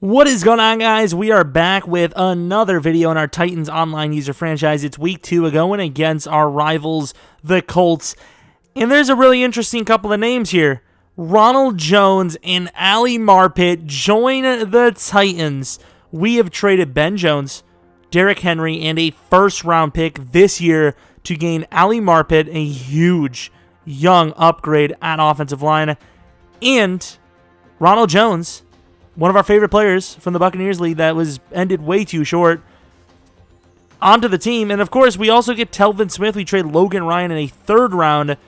What is going on, guys? We are back with another video in our Titans online user franchise. It's week 2 going against our rivals, the Colts. And there's a really interesting couple of names here. Ronald Jones and Ali Marpet join the Titans. We have traded Ben Jones, Derrick Henry, and a first-round pick this year to gain Ali Marpet, a huge young upgrade at offensive line, and Ronald Jones, one of our favorite players from the Buccaneers League that was ended way too short, onto the team. And, of course, we also get Telvin Smith. We trade Logan Ryan in a third round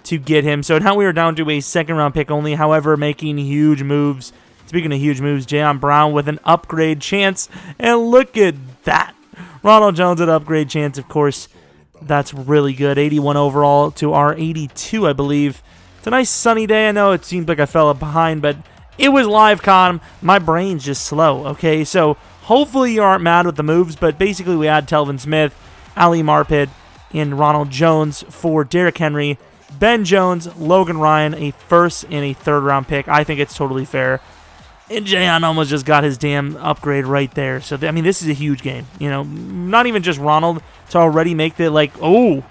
to get him. So now we are down to a second-round pick only, however, making huge moves. Speaking of huge moves, Jayon Brown with an upgrade chance. And look at that. Ronald Jones with an upgrade chance, of course. That's really good. 81 overall to our 82, I believe. It's a nice sunny day. I know it seemed like I fell behind, but it was live con. My brain's just slow, okay? So hopefully you aren't mad with the moves, but basically we add Telvin Smith, Ali Marpet, and Ronald Jones for Derrick Henry, Ben Jones, Logan Ryan, a first and a third-round pick. I think it's totally fair. And Jayon almost just got his damn upgrade right there. So, I mean, this is a huge game. You know, not even just Ronald to already make the, like, oh,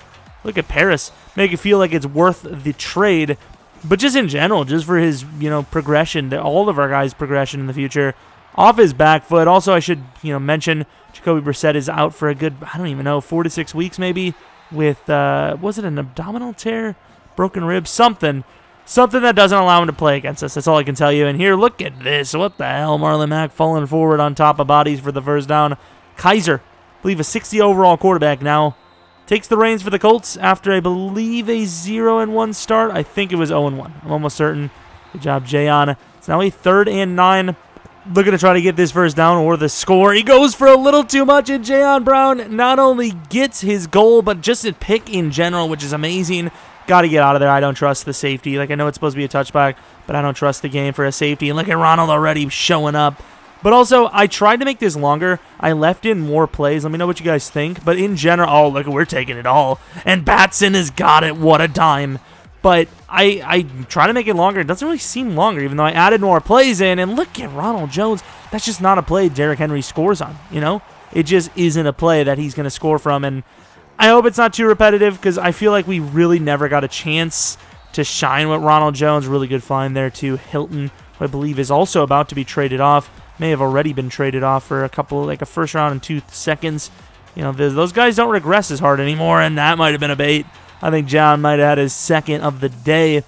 look at Paris. Make it feel like it's worth the trade. But just in general, just for his, progression, all of our guys' progression in the future, off his back foot. Also, I should, mention Jacoby Brissett is out for a good, 4 to 6 weeks maybe with, was it an abdominal tear, broken rib, something that doesn't allow him to play against us. That's all I can tell you. And here, look at this. What the hell? Marlon Mack falling forward on top of bodies for the first down. Kaiser, I believe a 60 overall quarterback now, takes the reins for the Colts after, I believe, a 0-1 start. I think it was 0-1. I'm almost certain. Good job, Jayon. It's now a 3rd and 9. Looking to try to get this first down or the score. He goes for a little too much, and Jayon Brown not only gets his goal, but just a pick in general, which is amazing. Got to get out of there. I don't trust the safety. Like, I know it's supposed to be a touchback, but I don't trust the game for a safety. And look at Ronald already showing up. But also, I tried to make this longer. I left in more plays. Let me know what you guys think. But in general, oh, look, we're taking it all. And Batson has got it. What a dime. But I try to make it longer. It doesn't really seem longer, even though I added more plays in. And look at Ronald Jones. That's just not a play Derrick Henry scores on, It just isn't a play that he's going to score from. And I hope it's not too repetitive because I feel like we really never got a chance to shine with Ronald Jones. Really good find there, too. Hilton, who I believe is also about to be traded off. May have already been traded off for a couple, like a first round and 2 seconds. Those guys don't regress as hard anymore, and that might have been a bait. I think John might have had his second of the day.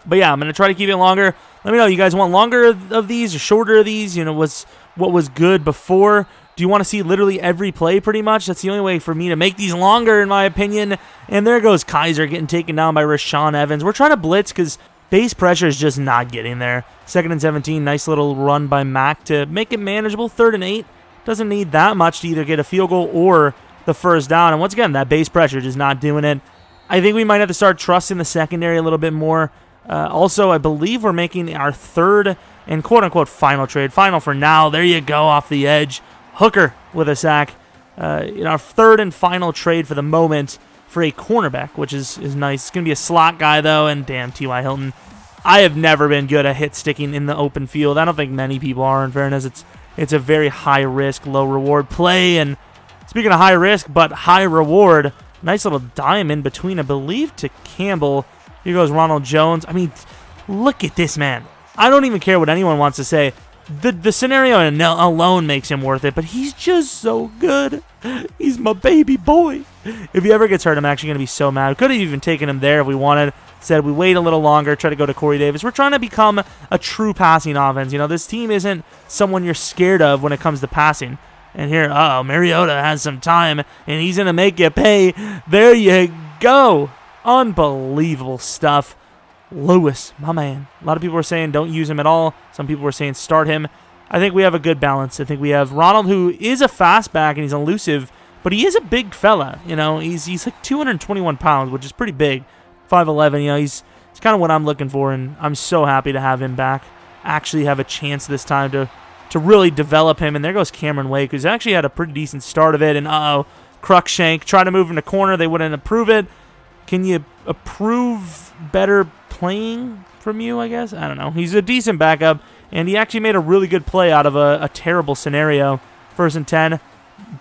But yeah, I'm going to try to keep it longer. Let me know, you guys want longer of these or shorter of these? What was good before? Do you want to see literally every play pretty much? That's the only way for me to make these longer, in my opinion. And there goes Kaiser getting taken down by Rashaan Evans. We're trying to blitz because base pressure is just not getting there. 2nd and 17, nice little run by Mack to make it manageable. 3rd and 8, doesn't need that much to either get a field goal or the first down. And once again, that base pressure just not doing it. I think we might have to start trusting the secondary a little bit more. Also, I believe we're making our 3rd and quote-unquote final trade. Final for now. There you go, off the edge. Hooker with a sack. Our 3rd and final trade for the moment for a cornerback, which is nice. It's going to be a slot guy, though, and damn, T.Y. Hilton. I have never been good at hit sticking in the open field. I don't think many people are, in fairness. It's a very high-risk, low-reward play, and speaking of high-risk but high-reward, nice little dime in between, I believe, to Campbell. Here goes Ronald Jones. I mean, look at this man. I don't even care what anyone wants to say. The scenario alone makes him worth it, but he's just so good. He's my baby boy. If he ever gets hurt, I'm actually going to be so mad. Could have even taken him there if we wanted. Said we wait a little longer, try to go to Corey Davis. We're trying to become a true passing offense. This team isn't someone you're scared of when it comes to passing. And here, Mariota has some time, and he's going to make you pay. There you go. Unbelievable stuff. Lewis, my man. A lot of people were saying don't use him at all. Some people were saying start him. I think we have a good balance. I think we have Ronald, who is a fast back and he's elusive, but he is a big fella. He's like 221 pounds, which is pretty big. 5'11". He's kind of what I'm looking for, and I'm so happy to have him back. Actually have a chance this time to really develop him. And there goes Cameron Wake, who's actually had a pretty decent start of it. And Cruikshank tried to move him to corner. They wouldn't approve it. Can you approve better playing from you, I guess? I don't know. He's a decent backup. and he actually made a really good play out of a terrible scenario. 1st and 10,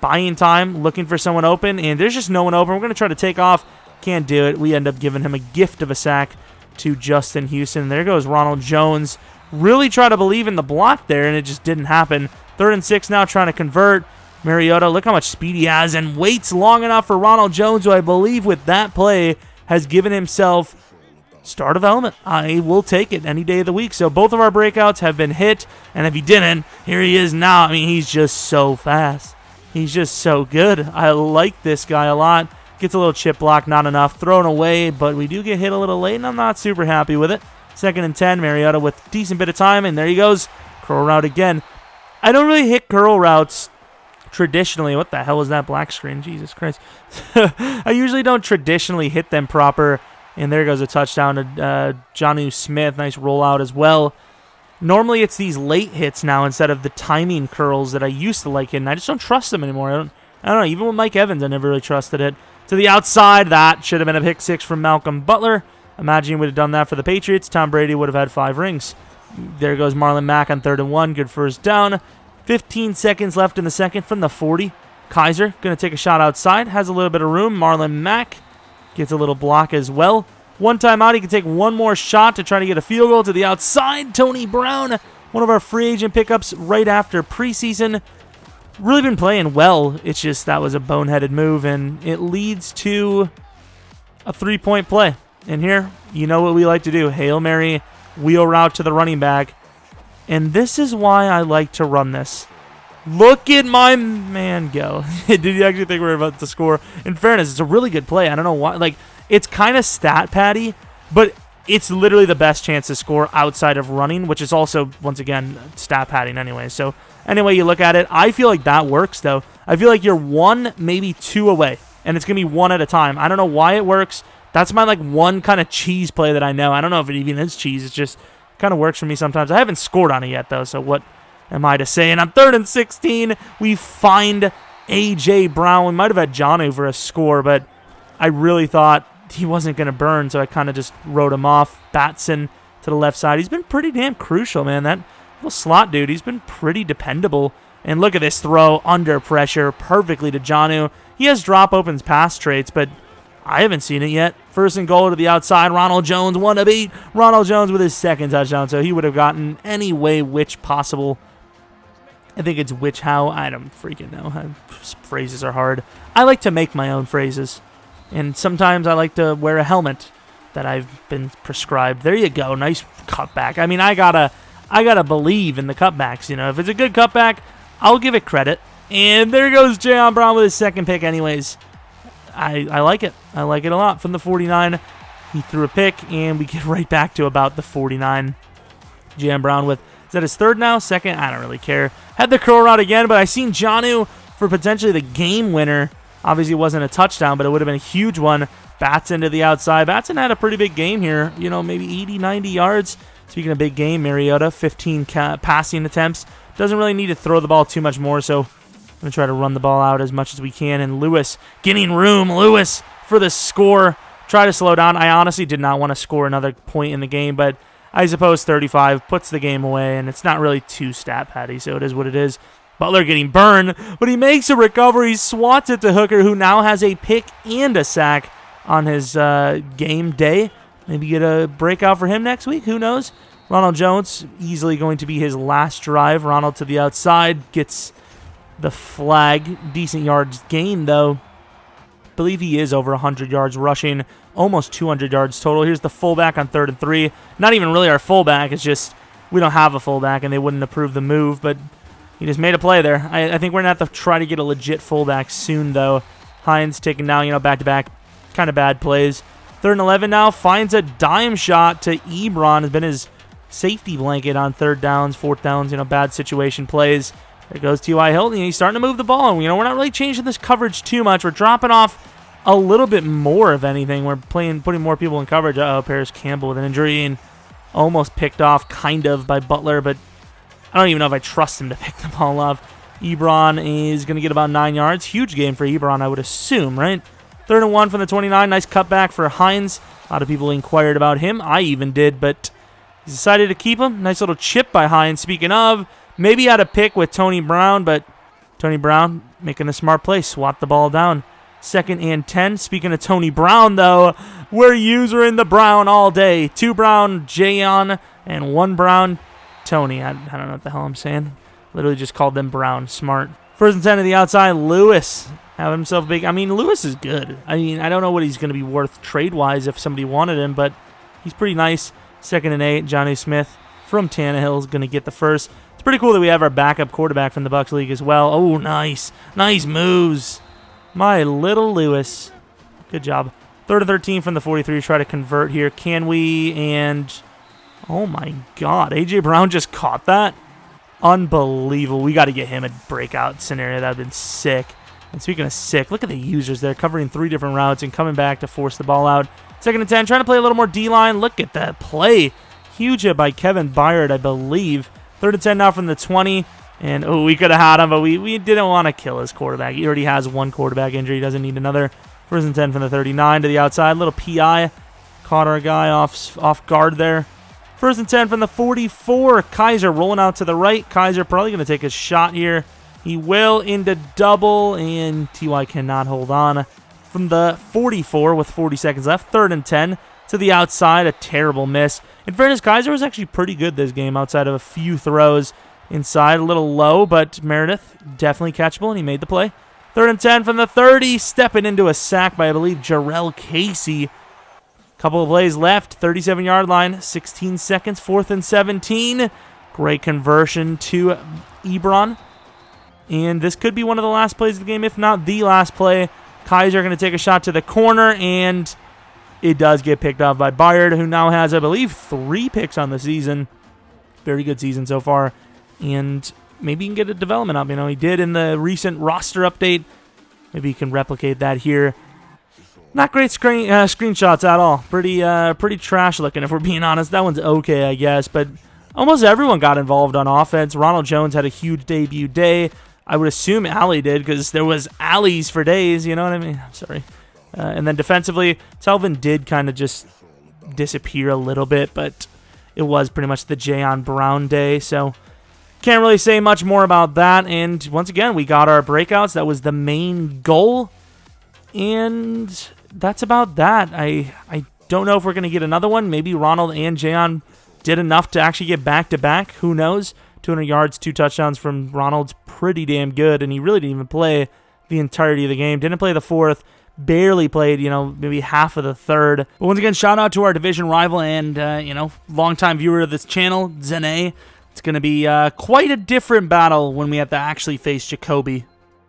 buying time, looking for someone open, and there's just no one open. We're going to try to take off. Can't do it. We end up giving him a gift of a sack to Justin Houston. There goes Ronald Jones. Really try to believe in the block there, and it just didn't happen. 3rd and 6 now, trying to convert. Mariota, look how much speed he has, and waits long enough for Ronald Jones, who I believe with that play has given himself star development. I will take it any day of the week. So both of our breakouts have been hit, and if he didn't, here he is now. I mean, he's just so fast. He's just so good. I like this guy a lot. Gets a little chip block, not enough. Thrown away, but we do get hit a little late, and I'm not super happy with it. 2nd and 10, Mariota with a decent bit of time, and there he goes. Curl route again. I don't really hit curl routes traditionally. What the hell is that black screen? Jesus Christ. I usually don't traditionally hit them proper, and there goes a touchdown to Jonnu Smith. Nice rollout as well. Normally it's these late hits now instead of the timing curls that I used to like hitting. I just don't trust them anymore. I don't know. Even with Mike Evans, I never really trusted it. To the outside, that should have been a pick 6 from Malcolm Butler. Imagine he would have done that for the Patriots. Tom Brady would have had 5 rings. There goes Marlon Mack on 3rd and 1. Good first down. 15 seconds left in the second from the 40. Kaiser going to take a shot outside. Has a little bit of room. Marlon Mack gets a little block as well. One timeout. He can take one more shot to try to get a field goal to the outside. Tony Brown, one of our free agent pickups right after preseason. Really been playing well. It's just that was a boneheaded move, and it leads to a 3-point play. And here, you know what we like to do. Hail Mary, wheel route to the running back. And this is why I like to run this. Look at my man go. Did you actually think we were about to score? In fairness, it's a really good play. I don't know why. Like, it's kind of stat patty, but it's literally the best chance to score outside of running, which is also, once again, stat padding anyway. So, anyway you look at it, I feel like that works, though. I feel like you're 1, maybe 2 away, and it's going to be 1 at a time. I don't know why it works. That's my, like, one kind of cheese play that I know. I don't know if it even is cheese. It just kind of works for me sometimes. I haven't scored on it yet, though, so what am I to say? And on 3rd and 16, we find A.J. Brown. We might have had Jonnu for a score, but I really thought he wasn't going to burn, so I kind of just wrote him off. Batson to the left side. He's been pretty damn crucial, man. That little slot dude, he's been pretty dependable. And look at this throw under pressure perfectly to Jonnu. He has drop opens pass traits, but I haven't seen it yet. 1st and goal to the outside. Ronald Jones, 1 to beat. Ronald Jones with his 2nd touchdown, so he would have gotten any way which possible. I think it's which how. I don't freaking know. Phrases are hard. I like to make my own phrases. And sometimes I like to wear a helmet that I've been prescribed. There you go. Nice cutback. I mean, I gotta believe in the cutbacks. You know, if it's a good cutback, I'll give it credit. And there goes Jayon Brown with his 2nd pick anyways. I like it. I like it a lot. From the 49, he threw a pick, and we get right back to about the 49. Jayon Brown with, is that his 3rd now? 2nd? I don't really care. Had the curl route again, but I seen Jonnu for potentially the game winner. Obviously, it wasn't a touchdown, but it would have been a huge one. Batson to the outside. Batson had a pretty big game here. You know, maybe 80, 90 yards. Speaking of big game, Mariota, 15 passing attempts. Doesn't really need to throw the ball too much more, so I'm going to try to run the ball out as much as we can. And Lewis getting room. Lewis for the score. Try to slow down. I honestly did not want to score another point in the game, but I suppose 35 puts the game away, and it's not really too stat patty, so it is what it is. Butler getting burned, but he makes a recovery. He swats it to Hooker, who now has a pick and a sack on his game day. Maybe get a breakout for him next week. Who knows? Ronald Jones, easily going to be his last drive. Ronald to the outside, gets the flag. Decent yards gained, though. I believe he is over 100 yards rushing, almost 200 yards total. Here's the fullback on 3rd and 3. Not even really our fullback. It's just we don't have a fullback, and they wouldn't approve the move, but he just made a play there. I think we're going to have to try to get a legit fullback soon, though. Hines taking down, back-to-back kind of bad plays. 3rd and 11 now. Finds a dime shot to Ebron. Has been his safety blanket on 3rd downs, 4th downs, bad situation plays. There goes T.Y. Hilton. He's starting to move the ball. And, we're not really changing this coverage too much. We're dropping off a little bit more, if anything. We're putting more people in coverage. Paris Campbell with an injury and almost picked off kind of by Butler, but I don't even know if I trust him to pick the ball up. Ebron is going to get about 9 yards. Huge game for Ebron, I would assume, right? 3rd and 1 from the 29. Nice cutback for Hines. A lot of people inquired about him. I even did, but He's decided to keep him. Nice little chip by Hines. Speaking of, maybe he had a pick with Tony Brown, but Tony Brown making a smart play. Swat the ball down. 2nd and 10. Speaking of Tony Brown, though, we're using the Brown all day. 2 Brown, Jayon, and 1 Brown, Tony. I don't know what the hell I'm saying. Literally just called them Brown. Smart. 1st and 10 to the outside. Lewis have himself a big. I mean, Lewis is good. I mean, I don't know what he's going to be worth trade-wise if somebody wanted him, but he's pretty nice. 2nd and 8. Johnny Smith from Tannehill is going to get the first. It's pretty cool that we have our backup quarterback from the Bucs League as well. Oh, nice. Nice moves. My little Lewis. Good job. 3rd and 13 from the 43. Try to convert here. Can we? And oh my God. A.J. Brown just caught that. Unbelievable. We got to get him a breakout scenario. That would have been sick. And speaking of sick, look at the users there covering 3 different routes and coming back to force the ball out. 2nd and 10. Trying to play a little more D-line. Look at that play. Huge hit by Kevin Byard, I believe. 3rd and 10 now from the 20. And, oh, we could have had him, but we didn't want to kill his quarterback. He already has 1 quarterback injury. He doesn't need another. 1st and 10 from the 39 to the outside. Little PI. Caught our guy off guard there. 1st and 10 from the 44. Kaiser rolling out to the right. Kaiser probably going to take a shot here. He will into double, and T.Y. cannot hold on. From the 44 with 40 seconds left. 3rd and 10 to the outside. A terrible miss. In fairness, Kaiser was actually pretty good this game outside of a few throws. Inside, a little low, but Meredith definitely catchable, and he made the play. 3rd and 10 from the 30, stepping into a sack by, I believe, Jarrell Casey. Couple of plays left, 37-yard line, 16 seconds, 4th and 17. Great conversion to Ebron. And this could be one of the last plays of the game, if not the last play. Kaiser going to take a shot to the corner, and it does get picked off by Byard, who now has, I believe, 3 picks on the season. Very good season so far. And maybe he can get a development up. You know, he did in the recent roster update. Maybe he can replicate that here. Not great screenshots at all. Pretty trash looking, if we're being honest. That one's okay, I guess. But almost everyone got involved on offense. Ronald Jones had a huge debut day. I would assume Alley did, because there was Alleys for days. You know what I mean? I'm sorry. And then defensively, Telvin did kind of just disappear a little bit. But it was pretty much the Jayon Brown day. So can't really say much more about that. And once again, we got our breakouts. That was the main goal. And that's about that. I don't know if we're going to get another one. Maybe Ronald and Jayon did enough to actually get back-to-back. Who knows? 200 yards, 2 touchdowns from Ronald's pretty damn good. And he really didn't even play the entirety of the game. Didn't play the 4th. Barely played, maybe half of the 3rd. But once again, shout out to our division rival and, longtime viewer of this channel, Zene. It's going to be quite a different battle when we have to actually face Jacoby.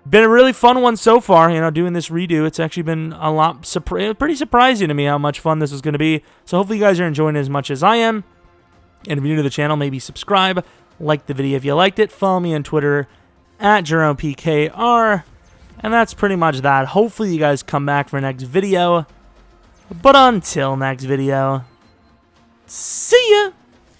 Been a really fun one so far, doing this redo. It's actually been a lot, pretty surprising to me how much fun this is going to be. So hopefully you guys are enjoying it as much as I am. And if you're new to the channel, maybe subscribe, like the video if you liked it. Follow me on Twitter at Jeromepkr. And that's pretty much that. Hopefully you guys come back for next video. But until next video, see ya!